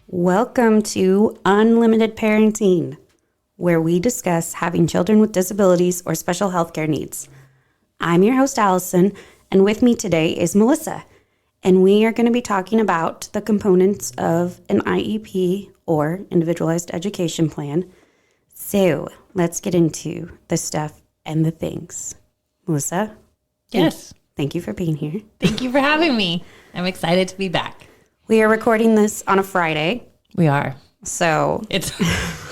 Welcome to Unlimited Parenting, where we discuss having children with disabilities or special healthcare needs. I'm your host, Allison, and with me today is Melissa, and we are going to be talking about the components of an IEP or Individualized Education Plan. So let's get into the stuff and the things. Melissa? Yes. Thank you for being here. Thank you for having me. I'm excited to be back. We are recording this on a Friday. We are. So It's.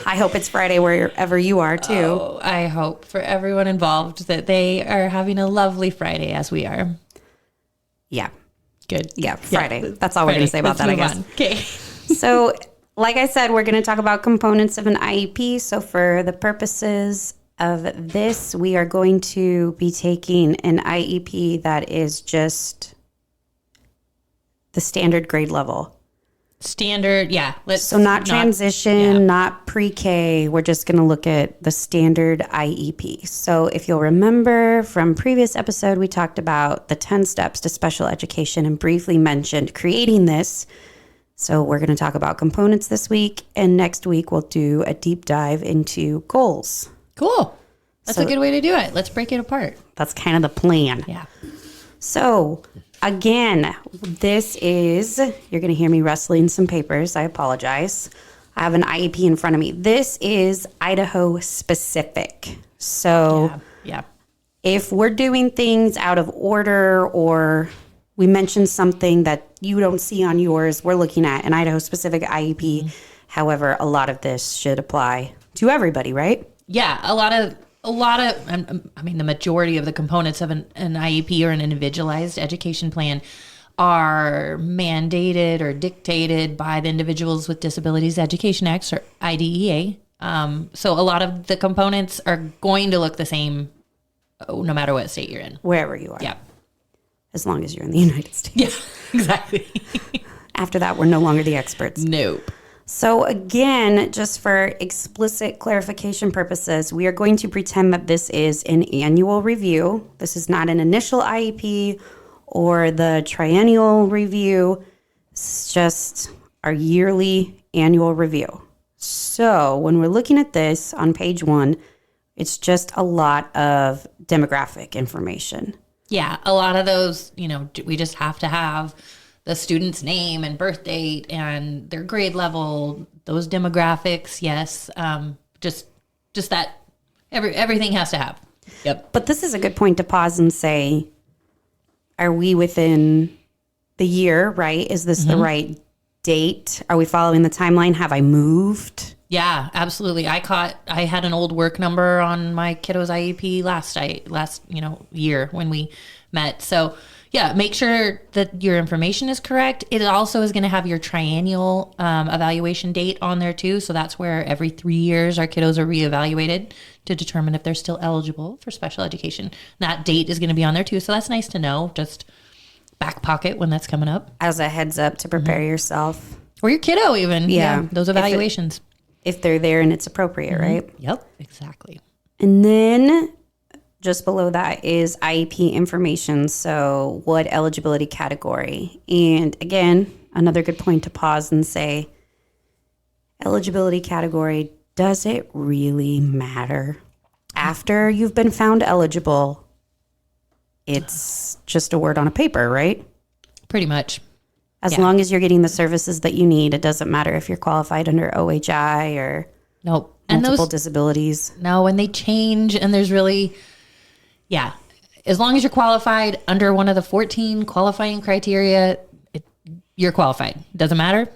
I hope it's Friday wherever you are too. Oh, I hope for everyone involved that they are having a lovely Friday as we are. Yeah. Good. Yeah, Friday. That's all we're going to say about that, I guess. Okay. So, like I said, we're going to talk about components of an IEP. So, for the purposes of this, we are going to be taking an IEP that is just the standard grade level. Standard, yeah. So not transition, not pre-K. We're just going to look at the standard IEP. So if you'll remember from previous episode, we talked about the 10 steps to special education and briefly mentioned creating this. So we're going to talk about components this week. And next week, we'll do a deep dive into goals. Cool. That's a good way to do it. Let's break it apart. That's kind of the plan. Yeah. So again, this is, you're going to hear me rustling some papers. I apologize. I have an IEP in front of me. This is Idaho specific. So if we're doing things out of order or we mention something that you don't see on yours, we're looking at an Idaho specific IEP. Mm-hmm. However, a lot of this should apply to everybody, right? Yeah, a lot of, the majority of the components of an IEP or an individualized education plan are mandated or dictated by the Individuals with Disabilities Education Act, or IDEA. So a lot of the components are going to look the same no matter what state you're in. Wherever you are. Yeah. As long as you're in the United States. Yeah, exactly. After that, we're no longer the experts. Nope. So again, just for explicit clarification purposes, we are going to pretend that this is an annual review. This is not an initial IEP or the triennial review. It's just our yearly annual review. So when we're looking at this on page 1, it's just a lot of demographic information. Yeah, a lot of those, we just have to have the student's name and birth date and their grade level, those demographics. Yes. Just that everything has to have. Yep. But this is a good point to pause and say, are we within the year, right? Is this the right date? Are we following the timeline? Have I moved? Yeah, absolutely. I had an old work number on my kiddo's IEP last year when we met. So yeah, make sure that your information is correct. It also is going to have your triennial evaluation date on there too. So that's where every 3 years our kiddos are reevaluated to determine if they're still eligible for special education. That date is going to be on there too. So that's nice to know. Just back pocket when that's coming up. As a heads up to prepare yourself. Or your kiddo even. Yeah. Those evaluations. If they're there and it's appropriate, right? Yep, exactly. And then just below that is IEP information. So what eligibility category? And again, another good point to pause and say, eligibility category, does it really matter? After you've been found eligible, it's just a word on a paper, right? Pretty much. As long as you're getting the services that you need, it doesn't matter if you're qualified under OHI or nope. multiple disabilities. No, and they change, and there's really, as long as you're qualified under one of the 14 qualifying criteria, you're qualified. Doesn't matter.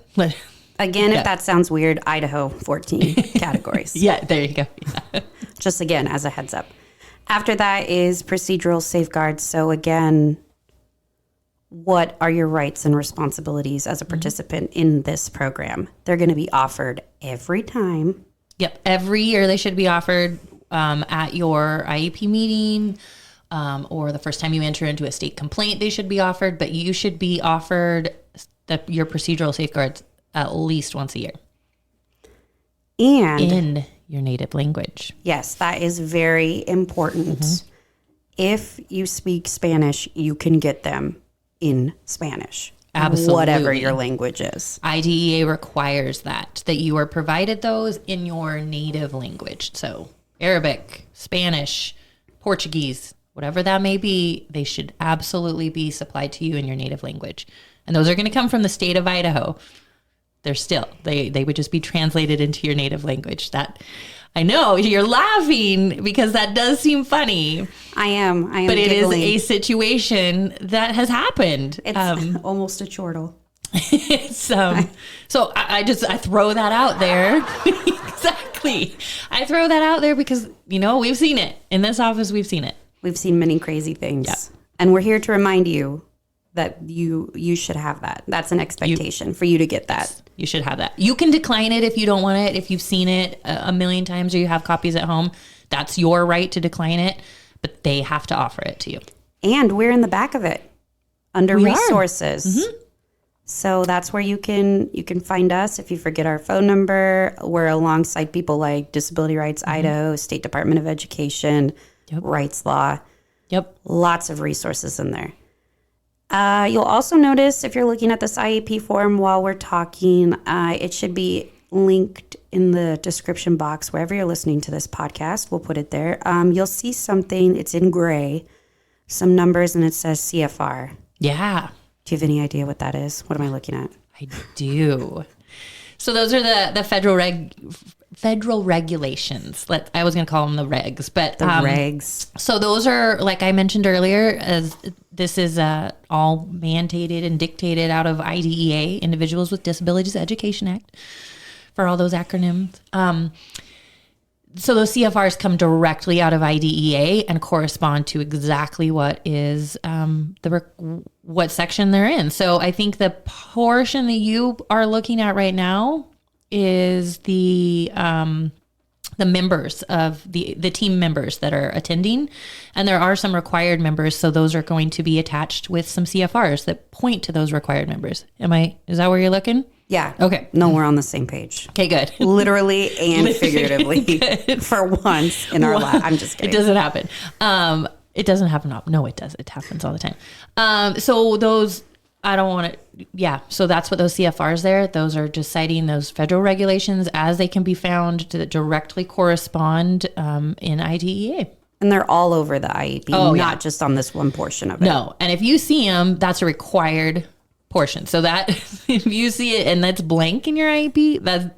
Again, if that sounds weird, Idaho 14 categories. Yeah, there you go. Yeah. Just again, as a heads up. After that is procedural safeguards. So again, what are your rights and responsibilities as a participant in this program? They're going to be offered every time. Yep. Every year they should be offered at your IEP meeting or the first time you enter into a state complaint, they should be offered. But you should be offered your procedural safeguards at least once a year. And in your native language. Yes, that is very important. If you speak Spanish, you can get them in Spanish. Absolutely. whatever your language is. IDEA requires that you are provided those in your native language. So Arabic, Spanish, Portuguese, whatever that may be, they should absolutely be supplied to you in your native language. And those are going to come from the state of Idaho. They would just be translated into your native language. That, I know you're laughing because that does seem funny. I am. But giggling. it is a situation that has happened. It's almost a chortle. It's so I throw that out there. Exactly. I throw that out there because, we've seen it in this office. We've seen it. We've seen many crazy things. Yep. And we're here to remind you that you should have that. That's an expectation for you to get that. You should have that. You can decline it if you don't want it. If you've seen it a million times or you have copies at home, that's your right to decline it, but they have to offer it to you. And we're in the back of it under resources. Mm-hmm. So that's where you can find us. If you forget our phone number, we're alongside people like Disability Rights Idaho, State Department of Education, Rights Law. Yep. Lots of resources in there. You'll also notice if you're looking at this IEP form while we're talking, it should be linked in the description box wherever you're listening to this podcast. We'll put it there. You'll see something. It's in gray, some numbers, and it says CFR. Yeah. Do you have any idea what that is? What am I looking at? I do. So those are the federal regulations. I was going to call them the regs, but The regs. So those are, like I mentioned earlier, as this is all mandated and dictated out of IDEA, Individuals with Disabilities Education Act, for all those acronyms. So those CFRs come directly out of IDEA and correspond to exactly what is what section they're in. So I think the portion that you are looking at right now is the members of the team members that are attending, and there are some required members. So those are going to be attached with some CFRs that point to those required members. Is that where you're looking? Yeah. Okay. No, we're on the same page. Okay, good. Literally and figuratively for once in our life. I'm just kidding. It doesn't happen. It doesn't happen. No, it does. It happens all the time. So those, I don't want to, yeah. So that's what those CFRs there. Those are just citing those federal regulations as they can be found to directly correspond in IDEA. And they're all over the IEP, not just on this one portion of it. No. And if you see them, that's a required portion. So that if you see it and that's blank in your IEP,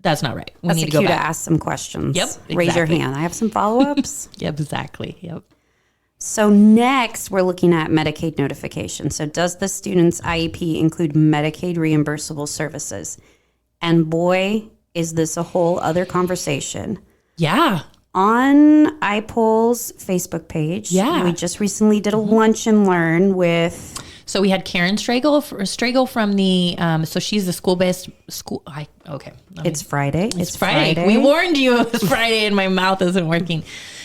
that's not right. We That's need the to go cue to back. ask some questions. Yep, Raise your exactly. hand. I have some follow-ups. Yep, exactly. Yep. So next, we're looking at Medicaid notification. So does the student's IEP include Medicaid reimbursable services? And boy, is this a whole other conversation. Yeah. On iPol's Facebook page, we just recently did a lunch and learn with... So we had Karen Stragle from the, so she's the school-based school. It's Friday. It's Friday. We warned you it was Friday and my mouth isn't working.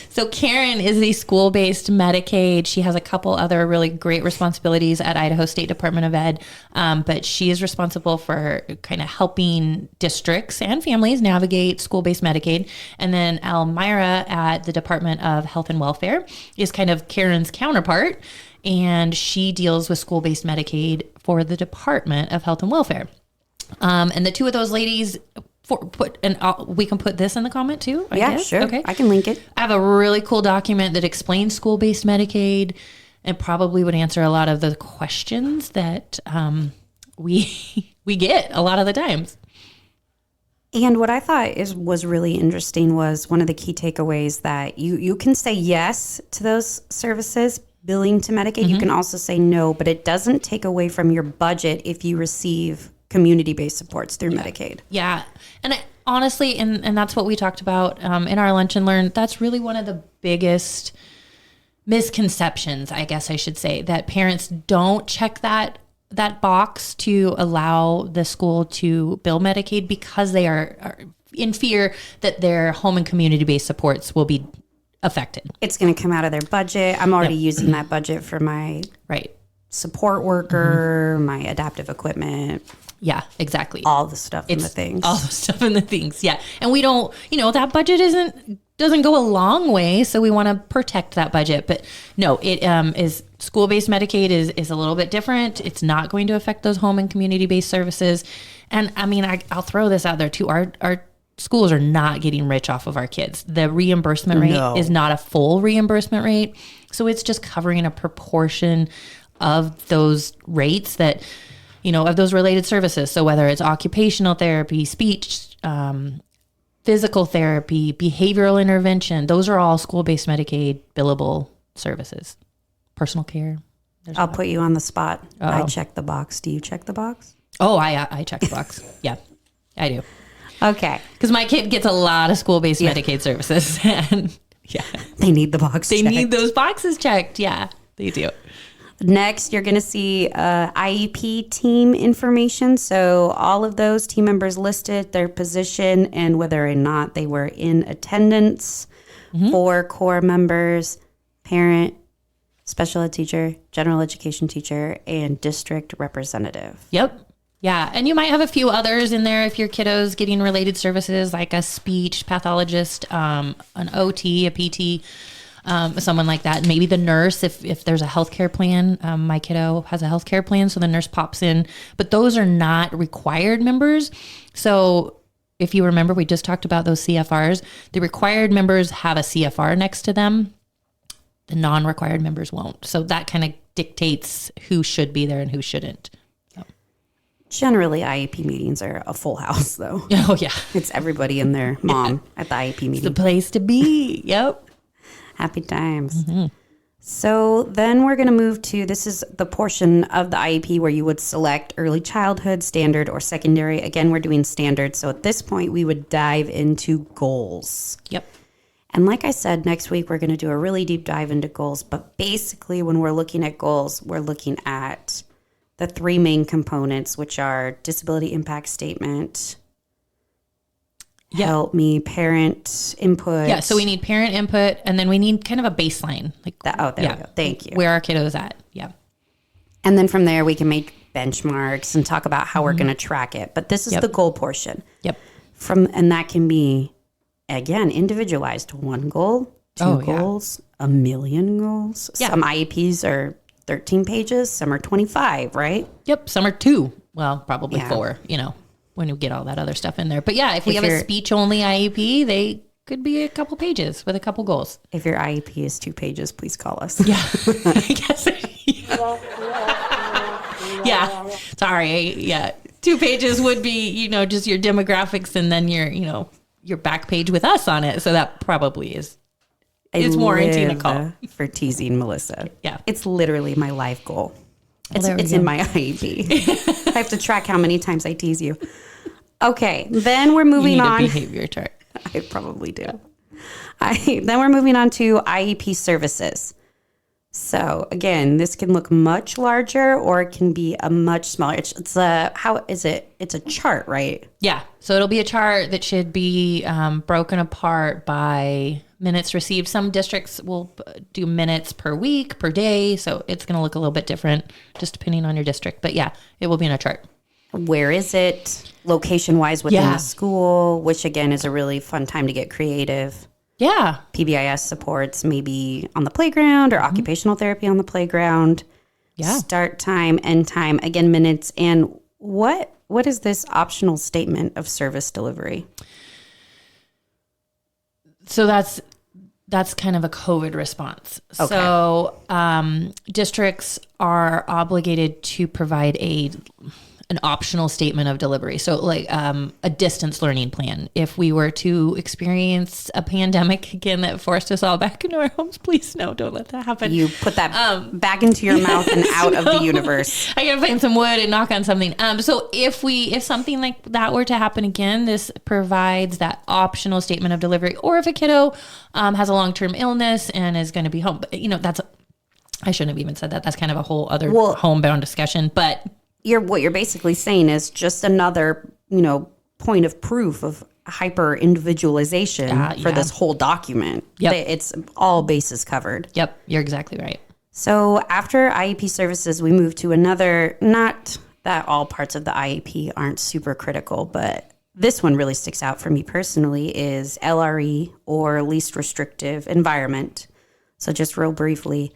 So Karen is the school-based Medicaid. She has a couple other really great responsibilities at Idaho State Department of Ed, but she is responsible for kind of helping districts and families navigate school-based Medicaid. And then Elmira at the Department of Health and Welfare is kind of Karen's counterpart, and she deals with school-based Medicaid for the Department of Health and Welfare. And the two of those ladies... we can put this in the comment too. I guess. Sure. Okay. I can link it. I have a really cool document that explains school-based Medicaid and probably would answer a lot of the questions that we get a lot of the times. And what I thought was really interesting was one of the key takeaways that you can say yes to those services, billing to Medicaid. You can also say no, but it doesn't take away from your budget if you receive community-based supports through Medicaid. Yeah. And honestly, and that's what we talked about in our Lunch and Learn, that's really one of the biggest misconceptions, I guess I should say, that parents don't check that box to allow the school to bill Medicaid because they are in fear that their home and community-based supports will be affected. It's going to come out of their budget. I'm already using that budget for my support worker, my adaptive equipment. Yeah, exactly. All the stuff and the things. All the stuff and the things, yeah. And we don't, that budget isn't doesn't go a long way. So we want to protect that budget. But no, it is school-based Medicaid is a little bit different. It's not going to affect those home and community-based services. And I mean, I'll throw this out there too. Our schools are not getting rich off of our kids. The reimbursement rate is not a full reimbursement rate. So it's just covering a proportion of those rates that, of those related services. So whether it's occupational therapy, speech, physical therapy, behavioral intervention, those are all school-based Medicaid billable services. Personal care. I'll put you on the spot. I check the box. Do you check the box? Oh, I check the box. Yeah, I do. Okay. Because my kid gets a lot of school-based Medicaid services. And they need the box They checked. need those boxes checked. Yeah, they do. Next, you're going to see IEP team information. So all of those team members listed, their position, and whether or not they were in attendance for core members, parent, special ed teacher, general education teacher, and district representative. Yep. Yeah. And you might have a few others in there if your kiddo's getting related services like a speech pathologist, an OT, a PT, someone like that. Maybe the nurse, if there's a healthcare plan. My kiddo has a healthcare plan, so the nurse pops in. But those are not required members. So if you remember, we just talked about those CFRs. The required members have a CFR next to them. The non-required members won't. So that kind of dictates who should be there and who shouldn't. Generally, IEP meetings are a full house, though. Oh, yeah. It's everybody and their mom at the IEP meeting. It's the place to be. Yep. Happy times. So then we're going to move to, this is the portion of the IEP where you would select early childhood, standard, or secondary. Again, we're doing standard. So at this point, we would dive into goals. Yep. And like I said, next week, we're going to do a really deep dive into goals. But basically, when we're looking at goals, we're looking at the three main components, which are disability impact statement, help me, parent input. Yeah, so we need parent input, and then we need kind of a baseline. Like there we go. Thank you. Where our kiddo's at. Yeah. And then from there, we can make benchmarks and talk about how we're going to track it. But this is the goal portion. Yep. And that can be, again, individualized. 1 goal, 2 goals, 1 million goals. Yeah. Some IEPs are 13 pages. Some are 25, right? Yep. Some are 2. Well, probably 4, when you get all that other stuff in there. But yeah, if we have a speech-only IEP, they could be a couple pages with a couple goals. If your IEP is 2 pages, please call us. Yeah. I guess. Yeah. Sorry. Yeah. 2 pages would be, just your demographics and then your back page with us on it. So that probably is warranting a call. For teasing Melissa. Yeah. It's literally my life goal. Well, it's in my IEP. I have to track how many times I tease you. Okay, then we're moving on. You need a behavior chart. I probably do. Then we're moving on to IEP services. So again, this can look much larger or it can be a much smaller. It's a chart, right? Yeah. So it'll be a chart that should be broken apart by minutes received. Some districts will do minutes per week, per day. So it's going to look a little bit different just depending on your district. But yeah, it will be in a chart. Where is it location-wise within the school, which again is a really fun time to get creative. Yeah. PBIS supports maybe on the playground or occupational therapy on the playground. Yeah. Start time, end time, again, minutes. And what is this optional statement of service delivery? So that's kind of a COVID response. Okay. So districts are obligated to provide an optional statement of delivery. So like a distance learning plan. If we were to experience a pandemic again that forced us all back into our homes, please no, don't let that happen. You put that back into your mouth and out of the universe. I gotta find some wood and knock on something. So if something like that were to happen again, this provides that optional statement of delivery. Or if a kiddo has a long-term illness and is going to be home, I shouldn't have even said that. That's kind of a whole other homebound discussion, but what you're basically saying is just another, point of proof of hyper individualization for this whole document. Yep. It's all bases covered. Yep. You're exactly right. So after IEP services, we move to another, not that all parts of the IEP aren't super critical, but this one really sticks out for me personally, is LRE, or least restrictive environment. So just real briefly,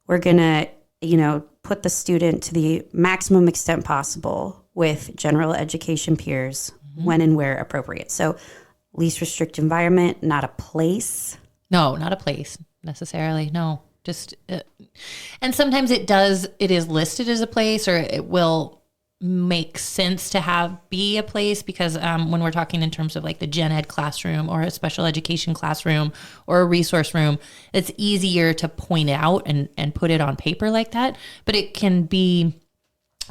we're going to, put the student to the maximum extent possible with general education peers when and where appropriate. So least restrictive environment, not a place. No, not a place necessarily. No, just, and sometimes it is listed as a place, or it will make sense to be a place, because when we're talking in terms of like the gen ed classroom or a special education classroom or a resource room, it's easier to point out and put it on paper like that. But it can be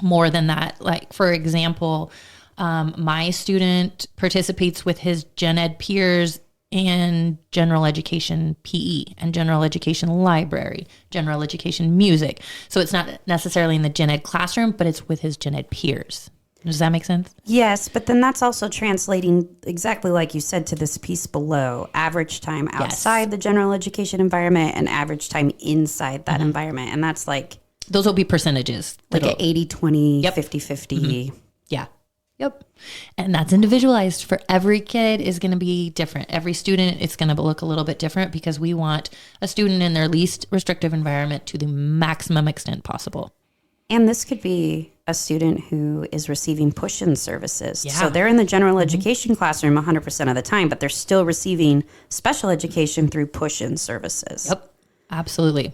more than that. Like, for example, my student participates with his gen ed peers in general education PE and general education library, general education music. So it's not necessarily in the gen ed classroom, but it's with his gen ed peers. Does that make sense? Yes, but then that's also translating exactly like you said to this piece below: average time outside the general education environment and average time inside that environment. And that's like... those will be percentages. Like an 80-20, 50-50. Yeah. Yep. And that's individualized for every kid, is going to be different. Every student, it's going to look a little bit different, because we want a student in their least restrictive environment to the maximum extent possible. And this could be a student who is receiving push-in services. Yeah. So they're in the general education classroom 100% of the time, but they're still receiving special education through push-in services. Yep. Absolutely.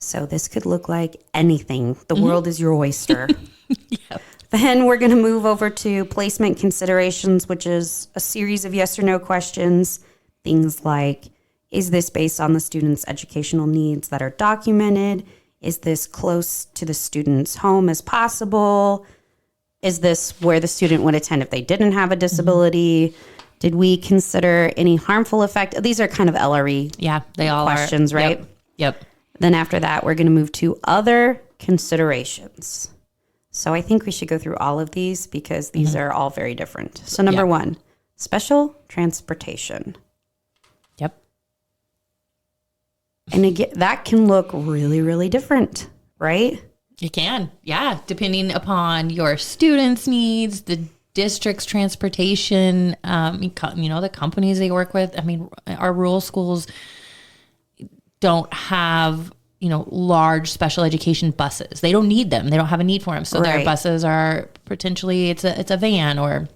So this could look like anything. The world is your oyster. Yep. Then we're going to move over to placement considerations, which is a series of yes or no questions. Things like, is this based on the student's educational needs that are documented? Is this close to the student's home as possible? Is this where the student would attend if they didn't have a disability? Did we consider any harmful effect? These are kind of LRE they all questions, are. right? Yep. Then after that, we're going to move to other considerations. So I think we should go through all of these, because these are all very different. So number one, special transportation. Yep. And again, that can look really, really different, right? You can. Yeah. Depending upon your students' needs, the district's transportation, the companies they work with. I mean, our rural schools don't have large special education buses. They don't need them. They don't have a need for them. So their buses are potentially, it's a van, or,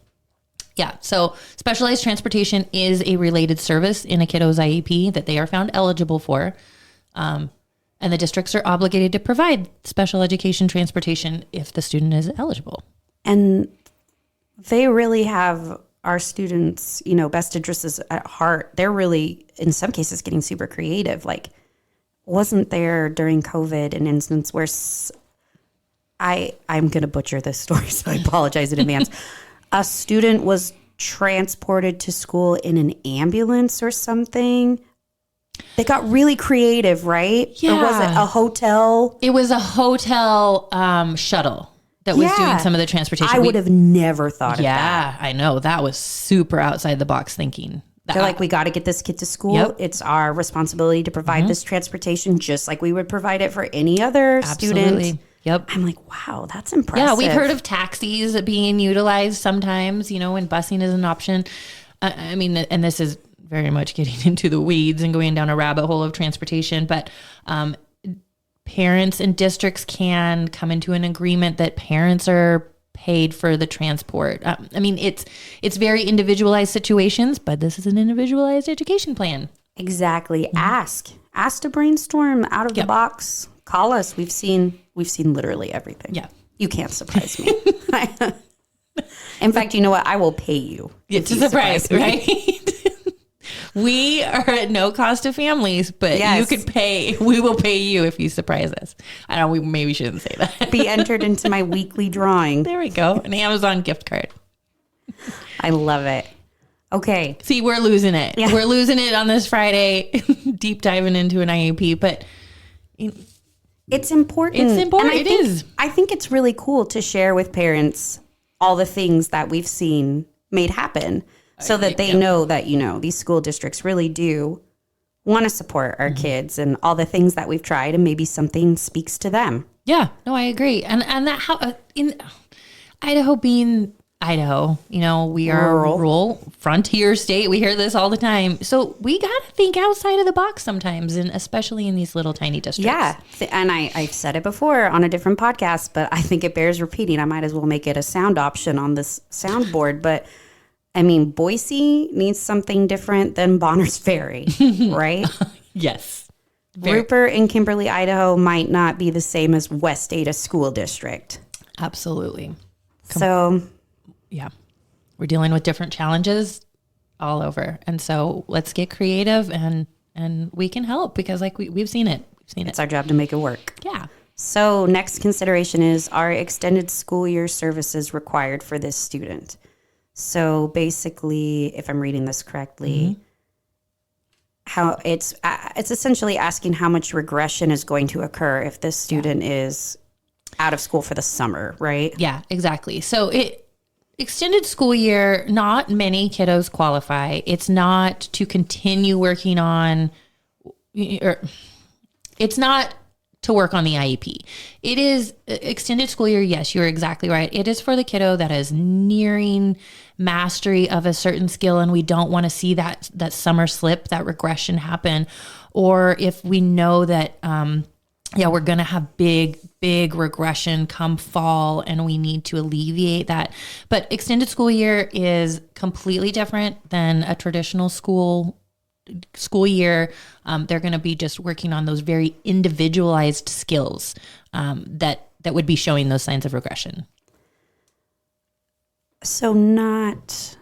So specialized transportation is a related service in a kiddo's IEP that they are found eligible for. And the districts are obligated to provide special education transportation if the student is eligible. And they really have our students, best interests at heart. They're really, in some cases, getting super creative. Like, wasn't there during COVID an instance where I'm going to butcher this story, so I apologize in advance. A student was transported to school in an ambulance or something. They got really creative, right? Yeah. Or was it a hotel? It was a hotel shuttle that was doing some of the transportation. I would have never thought of that. Yeah, I know. That was super outside the box thinking. They're like, we got to get this kid to school. Yep. It's our responsibility to provide this transportation, just like we would provide it for any other student. Yep. I'm like, wow, that's impressive. Yeah, we've heard of taxis being utilized sometimes, when busing is an option. I mean, and this is very much getting into the weeds and going down a rabbit hole of transportation, but parents and districts can come into an agreement that parents are paid for the transport. I mean, it's very individualized situations, but this is an individualized education plan. Exactly. Ask to brainstorm out of the box. Call us. We've seen literally everything. Yeah. You can't surprise me. In fact, you know what? I will pay you. It's a surprise, right? We are at no cost to families, but you could pay. We will pay you if you surprise us. I don't know. We maybe shouldn't say that. Be entered into my weekly drawing. There we go. An Amazon gift card. I love it. Okay. See, we're losing it. Yeah. We're losing it on this Friday, deep diving into an IEP, but it's important. It's important. It is. I think it's really cool to share with parents all the things that we've seen made happen, so that they know that, these school districts really do want to support our kids and all the things that we've tried, and maybe something speaks to them. Yeah, no, I agree. And that how in Idaho being Idaho. We are a rural frontier state. We hear this all the time. So we got to think outside of the box sometimes, and especially in these little tiny districts. Yeah. And I've said it before on a different podcast, but I think it bears repeating. I might as well make it a sound option on this soundboard. But I mean, Boise needs something different than Bonners Ferry, right? Yes. Rupert and Kimberly, Idaho might not be the same as West Ada School District. Absolutely. So... yeah, we're dealing with different challenges all over. And so let's get creative and we can help because we've seen it. It's our job to make it work. Yeah. So next consideration is, are extended school year services required for this student? So basically, if I'm reading this correctly, how it's essentially asking how much regression is going to occur if this student is out of school for the summer, right? Yeah, exactly. So extended school year, not many kiddos qualify. It's not to continue working on, or it's not to work on the IEP. It is extended school year. Yes, you're exactly right. It is for the kiddo that is nearing mastery of a certain skill, and we don't want to see that summer slip, that regression happen. Or if we know that, we're going to have big regression come fall and we need to alleviate that. But extended school year is completely different than a traditional school year. They're going to be just working on those very individualized skills that would be showing those signs of regression. So not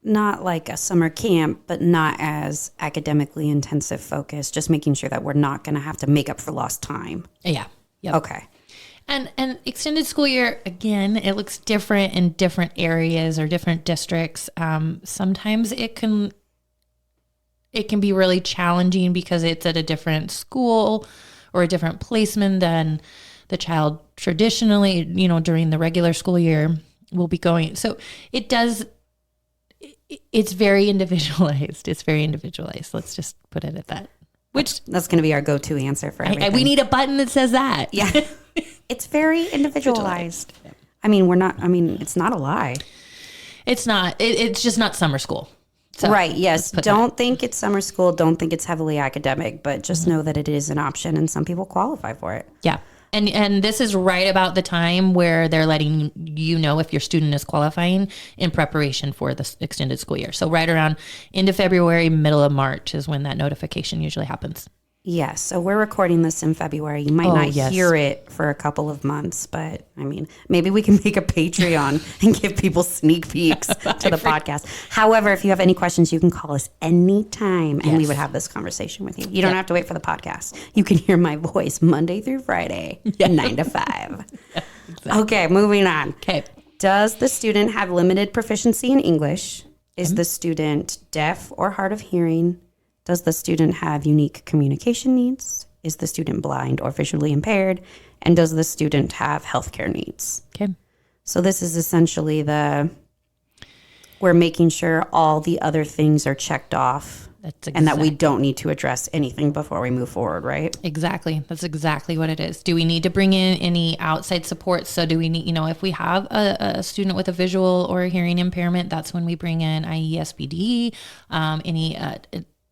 like a summer camp, but not as academically intensive focus, just making sure that we're not going to have to make up for lost time. Yeah. Yep. Okay. And extended school year, again, it looks different in different areas or different districts. Sometimes it can be really challenging because it's at a different school or a different placement than the child traditionally, during the regular school year will be going. So it's very individualized. Let's just put it at that. Which that's going to be our go-to answer for everything. We need a button that says that. Yeah. It's very individualized. Yeah. It's not a lie. It's not. It's just not summer school. So right. Yes. Don't think it's summer school. Don't think it's heavily academic, but just know that it is an option and some people qualify for it. Yeah. And this is right about the time where they're letting you know if your student is qualifying in preparation for the extended school year. So right around end of February, middle of March is when that notification usually happens. Yes. So we're recording this in February. You might not hear it for a couple of months, but maybe we can make a Patreon and give people sneak peeks to the podcast. However, if you have any questions, you can call us anytime and we would have this conversation with you. You don't have to wait for the podcast. You can hear my voice Monday through Friday, 9 to 5. Exactly. Okay, moving on. Okay. Does the student have limited proficiency in English? Is the student deaf or hard of hearing? Does the student have unique communication needs? Is the student blind or visually impaired? And does the student have healthcare needs? Okay. So this is essentially we're making sure all the other things are checked off and that we don't need to address anything before we move forward, right? Exactly. That's exactly what it is. Do we need to bring in any outside support? So do we need, if we have a student with a visual or a hearing impairment, that's when we bring in IESPD, any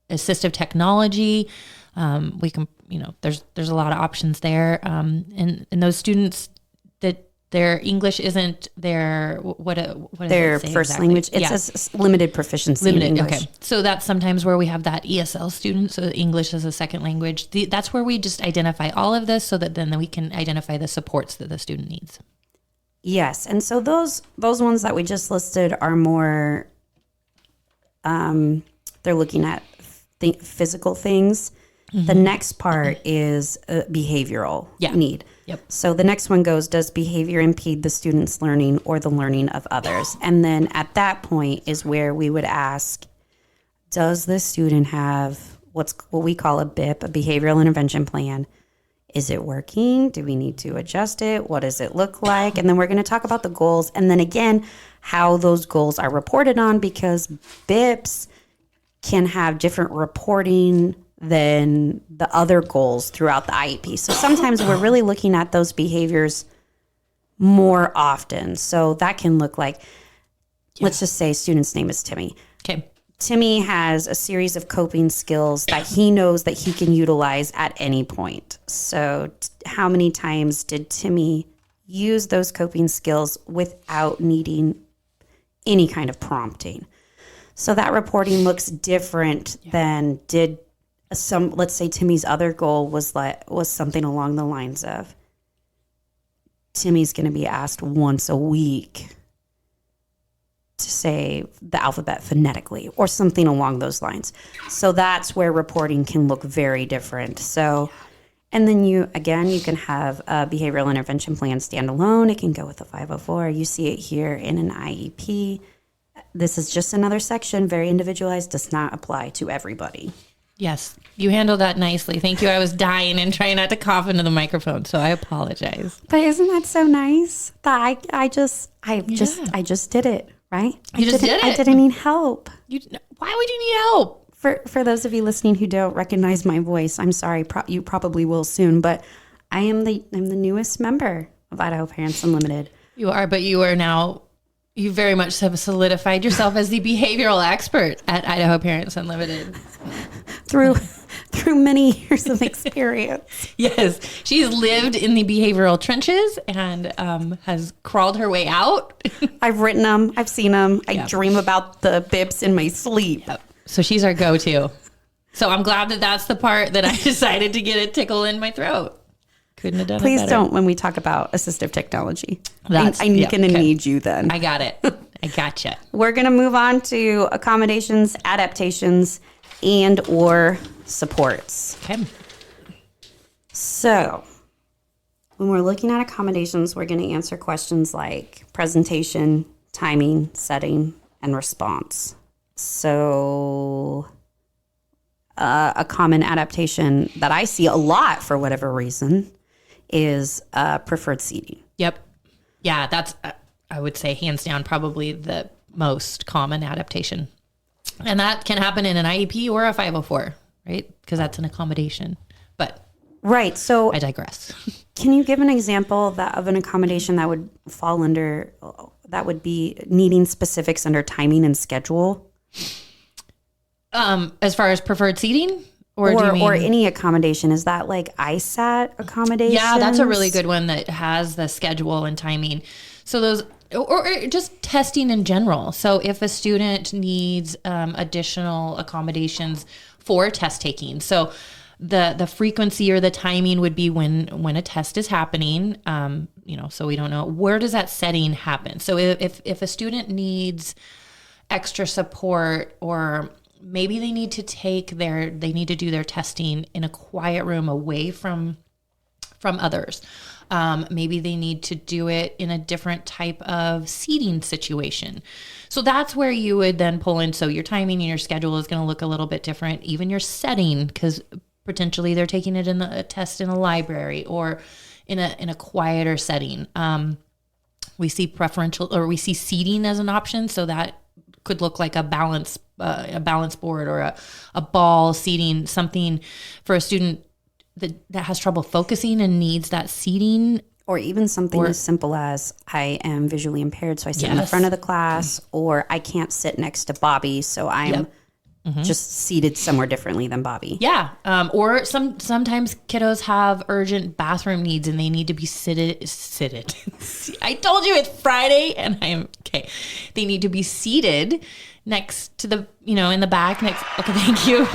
assistive technology. We can, there's a lot of options there. And those students that their English isn't their, what their first language. It says limited proficiency in English. Okay. So that's sometimes where we have that ESL student. So English as a second language. That's where we just identify all of this so that then we can identify the supports that the student needs. Yes. And so those ones that we just listed are more, they're looking at physical things. Mm-hmm. The next part is behavioral need. Yep. So the next one goes, does behavior impede the student's learning or the learning of others? And then at that point is where we would ask, does the student have what we call a BIP, a behavioral intervention plan? Is it working? Do we need to adjust it? What does it look like? And then we're going to talk about the goals. And then again, how those goals are reported on, because BIPs can have different reporting than the other goals throughout the IEP. So sometimes we're really looking at those behaviors more often. So that can look like, let's just say student's name is Timmy. Okay. Timmy has a series of coping skills that he knows that he can utilize at any point. So how many times did Timmy use those coping skills without needing any kind of prompting? So that reporting looks different than did let's say Timmy's other goal was something along the lines of Timmy's going to be asked once a week to say the alphabet phonetically or something along those lines. So that's where reporting can look very different. So, and then you can have a behavioral intervention plan standalone. It can go with a 504. You see it here in an IEP. This is just another section, very individualized, does not apply to everybody. Yes, you handled that nicely. Thank you. I was dying and trying not to cough into the microphone, so I apologize. But isn't that so nice that I just did it, right? You just did it. I didn't need help. Why would you need help? For those of you listening who don't recognize my voice, I'm sorry. You probably will soon, but I'm the newest member of Idaho Parents Unlimited. You are, but you are now. You very much have solidified yourself as the behavioral expert at Idaho Parents Unlimited. Through many years of experience. Yes, she's lived in the behavioral trenches and has crawled her way out. I've written them. I've seen them. I dream about the bibs in my sleep. Yep. So she's our go-to. So I'm glad that that's the part that I decided to get a tickle in my throat. Couldn't have done it better. Please don't when we talk about assistive technology. I'm going to need you then. I got it. I gotcha. We're going to move on to accommodations, adaptations, and or supports. Okay. So when we're looking at accommodations, we're going to answer questions like presentation, timing, setting, and response. So a common adaptation that I see a lot for whatever reason is preferred seating. Yep. Yeah, that's, I would say, hands down, probably the most common adaptation. And that can happen in an IEP or a 504, right? Because that's an accommodation. But right. So I digress. Can you give an example of an accommodation that would fall under, that would be needing specifics under timing and schedule? As far as preferred seating? Or any accommodation, is that like ISAT accommodations? Yeah, that's a really good one that has the schedule and timing. So those, or just testing in general. So if a student needs additional accommodations for test taking, so the frequency or the timing would be when a test is happening. So we don't know, where does that setting happen? So if a student needs extra support, or maybe they need to do their testing in a quiet room away from others. Maybe they need to do it in a different type of seating situation. So that's where you would then pull in. So your timing and your schedule is going to look a little bit different. Even your setting, because potentially they're taking it in a test in a library or in a quieter setting. We see seating as an option. So that could look like a balance board or a ball seating, something for a student that has trouble focusing and needs that seating. Or even something as simple as I am visually impaired, so I sit in the front of the class, or I can't sit next to Bobby, so I'm just seated somewhere differently than Bobby. Yeah. Or sometimes kiddos have urgent bathroom needs and they need to be seated. I told you it's Friday and I'm okay. They need to be seated next to the, in the back next. Okay. Thank you.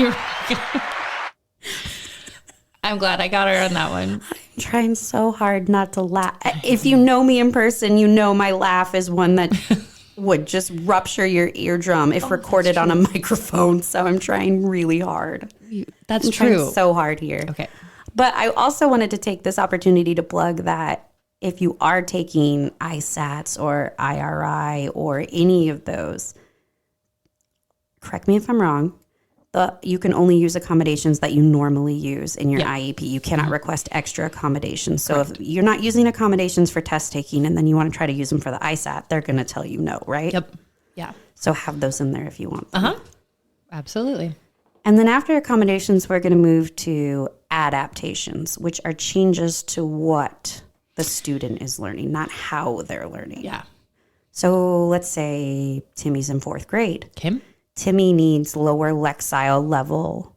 I'm glad I got her on that one. I'm trying so hard not to laugh. If you know me in person, you know my laugh is one that would just rupture your eardrum if recorded on a microphone. So I'm trying really hard. That's I'm true. Trying so hard here. Okay. But I also wanted to take this opportunity to plug that if you are taking ISATs or IRI or any of those, correct me if I'm wrong, you can only use accommodations that you normally use in your IEP. You cannot request extra accommodations. So if you're not using accommodations for test taking and then you want to try to use them for the ISAT, they're going to tell you no, right? Yep. Yeah. So have those in there if you want them. Absolutely. And then after accommodations, we're going to move to adaptations, which are changes to what the student is learning, not how they're learning. Yeah. So let's say Timmy's in 4th grade. Okay. Timmy needs lower lexile level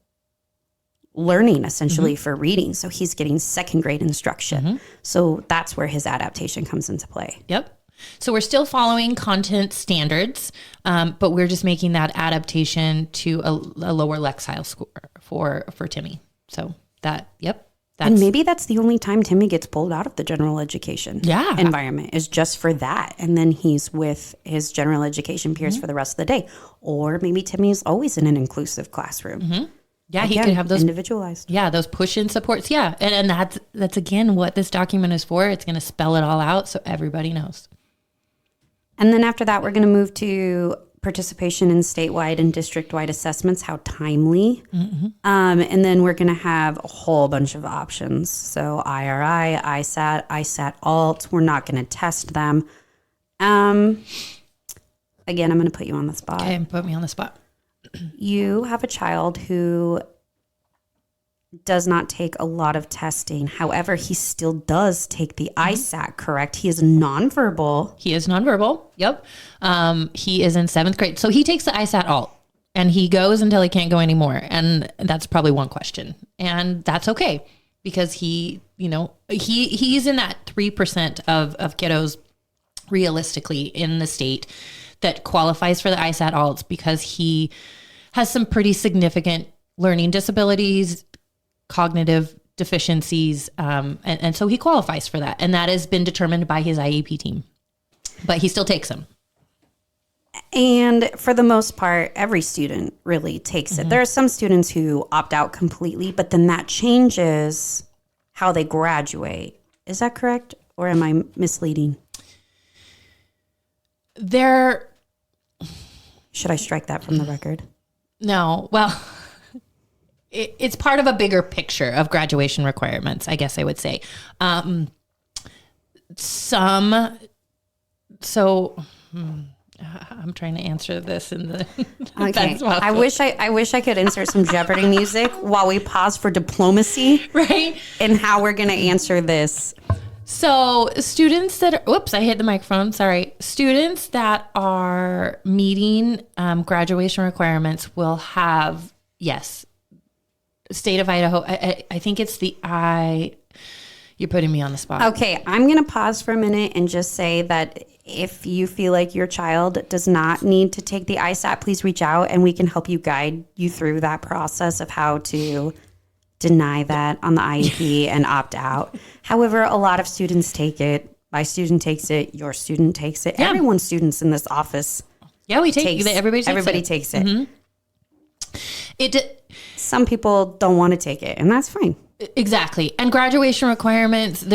learning essentially for reading. So he's getting 2nd grade instruction. So that's where his adaptation comes into play. Yep. So we're still following content standards, but we're just making that adaptation to a lower lexile score for Timmy. So that, yep. And maybe that's the only time Timmy gets pulled out of the general education environment is just for that. And then he's with his general education peers for the rest of the day. Or maybe Timmy's always in an inclusive classroom. Yeah, again, he could have those individualized. Yeah, those push-in supports. Yeah, and that's again what this document is for. It's going to spell it all out so everybody knows. And then after that, we're going to move to participation in statewide and district-wide assessments, how timely. And then we're going to have a whole bunch of options. So IRI, ISAT alt. We're not going to test them. Again, I'm going to put you on the spot. Okay, put me on the spot. You have a child who does not take a lot of testing. However, he still does take the ISAT, correct? He is nonverbal. He is nonverbal. Yep. He is in 7th grade. So he takes the ISAT alt and he goes until he can't go anymore. And that's probably one question. And that's okay because he's in that 3% of kiddos realistically in the state that qualifies for the ISAT alts because he has some pretty significant learning disabilities, cognitive deficiencies, and so he qualifies for that. And that has been determined by his IEP team. But he still takes them. And for the most part, every student really takes it. There are some students who opt out completely, but then that changes how they graduate. Is that correct? Or am I misleading? Should I strike that from the record? No. Well, it's part of a bigger picture of graduation requirements, I guess I would say. I'm trying to answer this in the okay. I wish I could insert some Jeopardy music while we pause for diplomacy, right? And how we're going to answer this. So students that are, whoops, I hit the microphone. Sorry. Students that are meeting graduation requirements will have, yes, state of Idaho. I think it's you're putting me on the spot. Okay. I'm going to pause for a minute and just say that if you feel like your child does not need to take the ISAT, please reach out and we can help you guide you through that process of how to deny that on the IEP and opt out. However, a lot of students take it. My student takes it. Your student takes it. Yeah. Everyone's students in this office. Yeah, we take it. Everybody takes it. Mm-hmm. Some people don't want to take it, and that's fine. Exactly. And graduation requirements,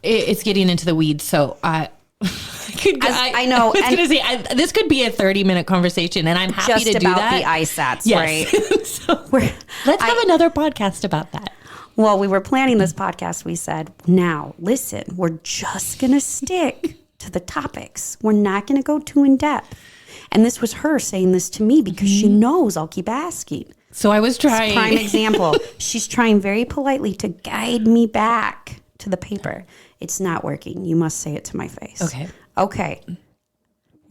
it's getting into the weeds. So I know. I was going to say, this could be a 30-minute conversation, and I'm happy to do that. Just about the ISATs, yes. right? So let's have another podcast about that. Well, we were planning this podcast. We said, now, listen, we're just going to stick to the topics. We're not going to go too in depth. And this was her saying this to me because she knows I'll keep asking. So I was trying. Prime example. She's trying very politely to guide me back to the paper. It's not working. You must say it to my face. Okay.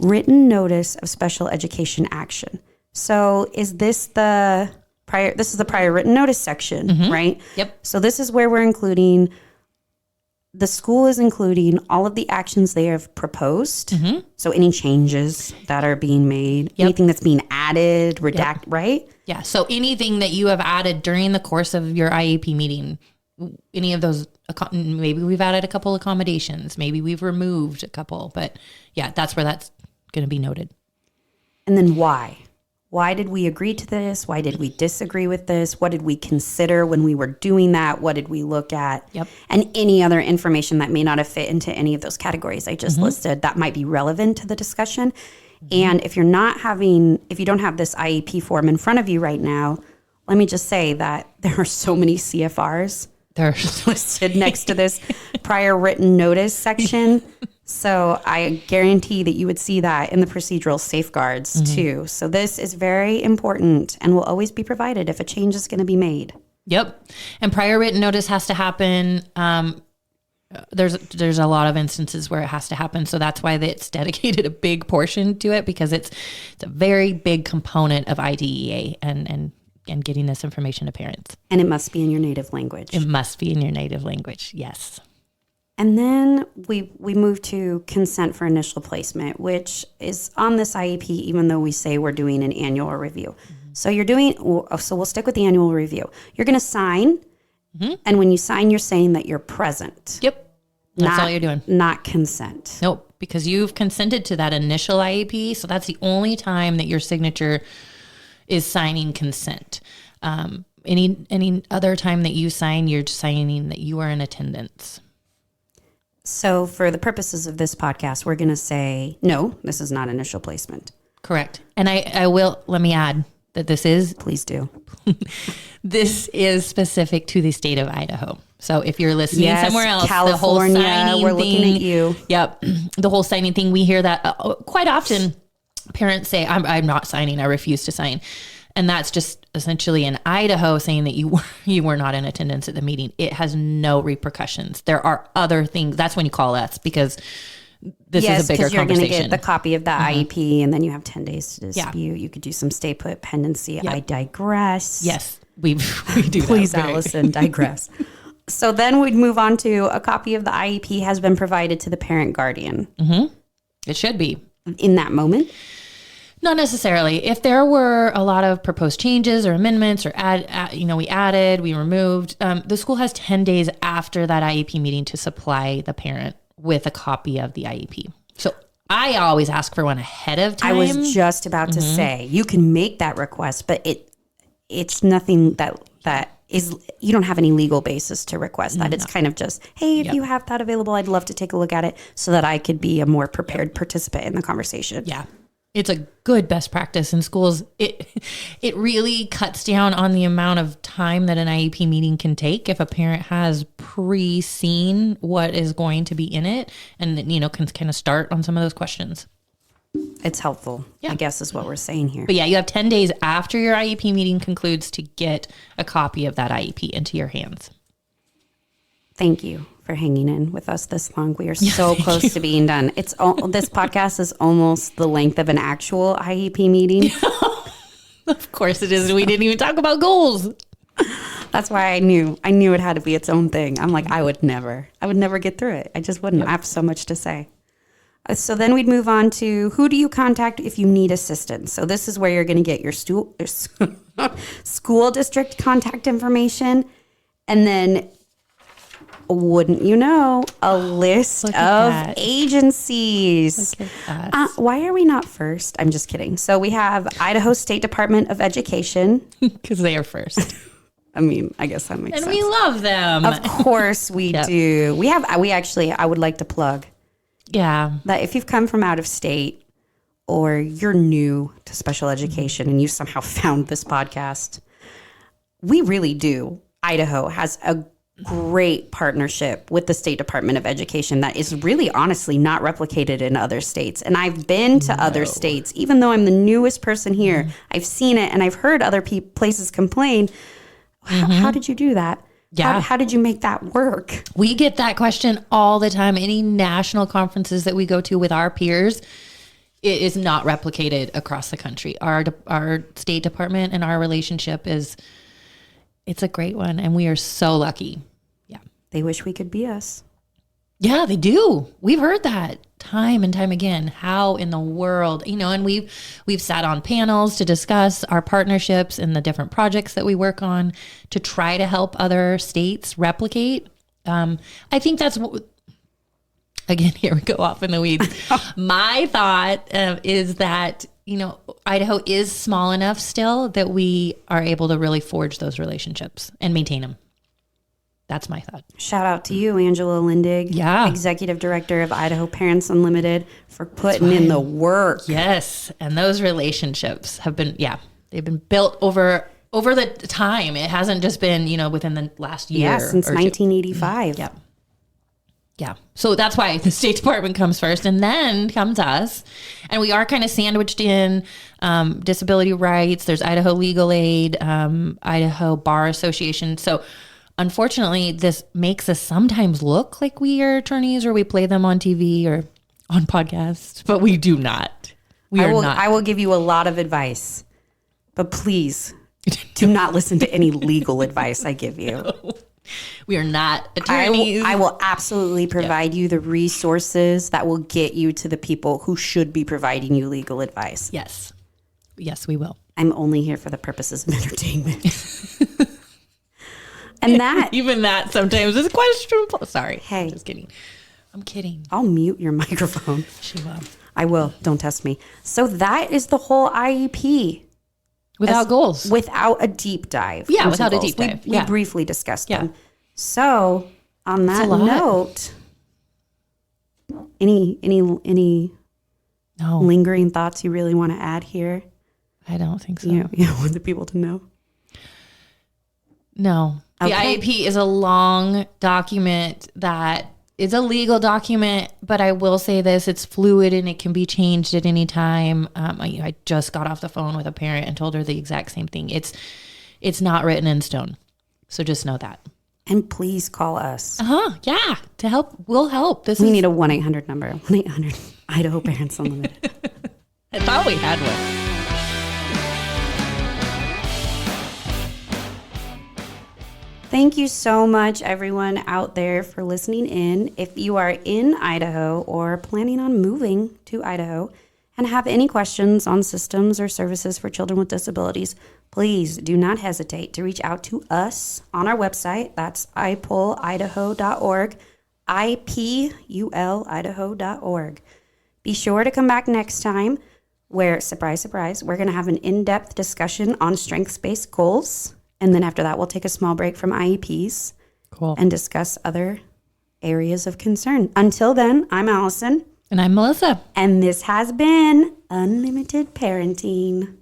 Written notice of special education action. So is this the prior? This is the prior written notice section, right? Yep. So this is where we're including, the school is including all of the actions they have proposed. So any changes that are being made, anything that's being added, redact, right? Yeah. So anything that you have added during the course of your IEP meeting, any of those, maybe we've added a couple accommodations, maybe we've removed a couple, but yeah, that's where that's going to be noted. And then why? Why did we agree to this? Why did we disagree with this? What did we consider when we were doing that? What did we look at? Yep. And any other information that may not have fit into any of those categories I just listed that might be relevant to the discussion. And if you don't have this IEP form in front of you right now, let me just say that there are so many CFRs listed next to this prior written notice section. So I guarantee that you would see that in the procedural safeguards too. So this is very important and will always be provided if a change is going to be made. Yep. And prior written notice has to happen there's a lot of instances where it has to happen. So that's why it's dedicated a big portion to it, because it's a very big component of IDEA and getting this information to parents. And it must be in your native language. It must be in your native language. Yes. And then we move to consent for initial placement, which is on this IEP, even though we say we're doing an annual review. So we'll stick with the annual review. You're going to sign. And when you sign, you're saying that you're present. Yep. That's all you're doing. Not consent. Nope. Because you've consented to that initial IEP. So that's the only time that your signature is signing consent. Any other time that you sign, you're signing that you are in attendance. So for the purposes of this podcast, we're going to say, no, this is not initial placement. Correct. And I will, let me add that this is. Please do. This is specific to the state of Idaho. So if you're listening somewhere else, California, the whole signing we're looking at you. Yep. The whole signing thing, we hear that quite often. Parents say, I'm not signing. I refuse to sign. And that's just essentially in Idaho saying that you were not in attendance at the meeting. It has no repercussions. There are other things. That's when you call us, because this is a bigger conversation. Yes, because you're going to get the copy of the IEP, and then you have 10 days to dispute. Yeah. You could do some stay put pendency. Yep. I digress. Yes, we do. Please, Allison, digress. So then we'd move on to a copy of the IEP has been provided to the parent guardian. It should be. In that moment? Not necessarily. If there were a lot of proposed changes or amendments or we added, we removed, the school has 10 days after that IEP meeting to supply the parent with a copy of the IEP. So I always ask for one ahead of time. I was just about to say, you can make that request, but it's nothing that is, you don't have any legal basis to request that. No. It's kind of just, hey, if you have that available, I'd love to take a look at it so that I could be a more prepared participant in the conversation. Yeah. It's a good best practice in schools. It really cuts down on the amount of time that an IEP meeting can take if a parent has pre-seen what is going to be in it and, can kind of start on some of those questions. It's helpful, I guess is what we're saying here. But yeah, you have 10 days after your IEP meeting concludes to get a copy of that IEP into your hands. Thank you for hanging in with us this long. We are so close to being done. This podcast is almost the length of an actual IEP meeting. Of course it is. We didn't even talk about goals. That's why I knew it had to be its own thing. I'm like, I would never get through it. I just wouldn't. I have so much to say. So then we'd move on to who do you contact if you need assistance? So this is where you're going to get your school district contact information. And then, wouldn't you know, a list of agencies. Why are we not first? I'm just kidding. So we have Idaho State Department of Education. Because they are first. I mean, I guess that makes sense. And we love them. Of course we do. I would like to plug. Yeah. That if you've come from out of state or you're new to special education and you somehow found this podcast, we really do. Idaho has a great partnership with the State Department of Education that is really honestly not replicated in other states. And I've been to other states, even though I'm the newest person here. I've seen it and I've heard other places complain. How did you do that? Yeah. How did you make that work? We get that question all the time. Any national conferences that we go to with our peers, it is not replicated across the country. Our State Department and our relationship it's a great one. And we are so lucky. Yeah. They wish we could be us. Yeah, they do. We've heard that time and time again. How in the world, and we've sat on panels to discuss our partnerships and the different projects that we work on to try to help other states replicate. I think that's again, here we go off in the weeds. My thought is that, Idaho is small enough still that we are able to really forge those relationships and maintain them. That's my thought. Shout out to you, Angela Lindig, Executive Director of Idaho Parents Unlimited, for putting in the work. Yes, and those relationships have been, they've been built over the time. It hasn't just been, within the last year. Yeah, since 1985. Yeah. Yeah. So that's why the State Department comes first and then comes us. And we are kind of sandwiched in disability rights. There's Idaho Legal Aid, Idaho Bar Association. So unfortunately, this makes us sometimes look like we are attorneys or we play them on TV or on podcasts, but we do not. We are not. I will give you a lot of advice, but please do not listen to any legal advice I give you. No. We are not attorneys. I will absolutely provide you the resources that will get you to the people who should be providing you legal advice. Yes. Yes, we will. I'm only here for the purposes of entertainment. And that... Even that sometimes is questionable. Sorry. Hey. Just kidding. I'm kidding. I'll mute your microphone. She will. I will. Don't test me. So that is the whole IEP. Without goals. Without a deep dive. Yeah, into without a goals. deep dive. We briefly discussed Yeah. them. So on that note, any No, lingering thoughts you really want to add here? I don't think so. You want the people to know? No. The Okay. IEP is a long document that is a legal document, but I will say this, it's fluid and it can be changed at any time. I just got off the phone with a parent and told her the exact same thing. It's not written in stone. So just know that. And please call us. Yeah. To help, we'll help. We need a 1-800 number. 1-800 Idaho Parents Unlimited. I thought we had one. Thank you so much, everyone out there, for listening in. If you are in Idaho or planning on moving to Idaho and have any questions on systems or services for children with disabilities, please do not hesitate to reach out to us on our website. That's ipulidaho.org, ipulidaho.org. Be sure to come back next time where, surprise, surprise, we're going to have an in-depth discussion on strengths-based goals. And then after that, we'll take a small break from IEPs and discuss other areas of concern. Until then, I'm Allison. And I'm Melissa. And this has been Unlimited Parenting.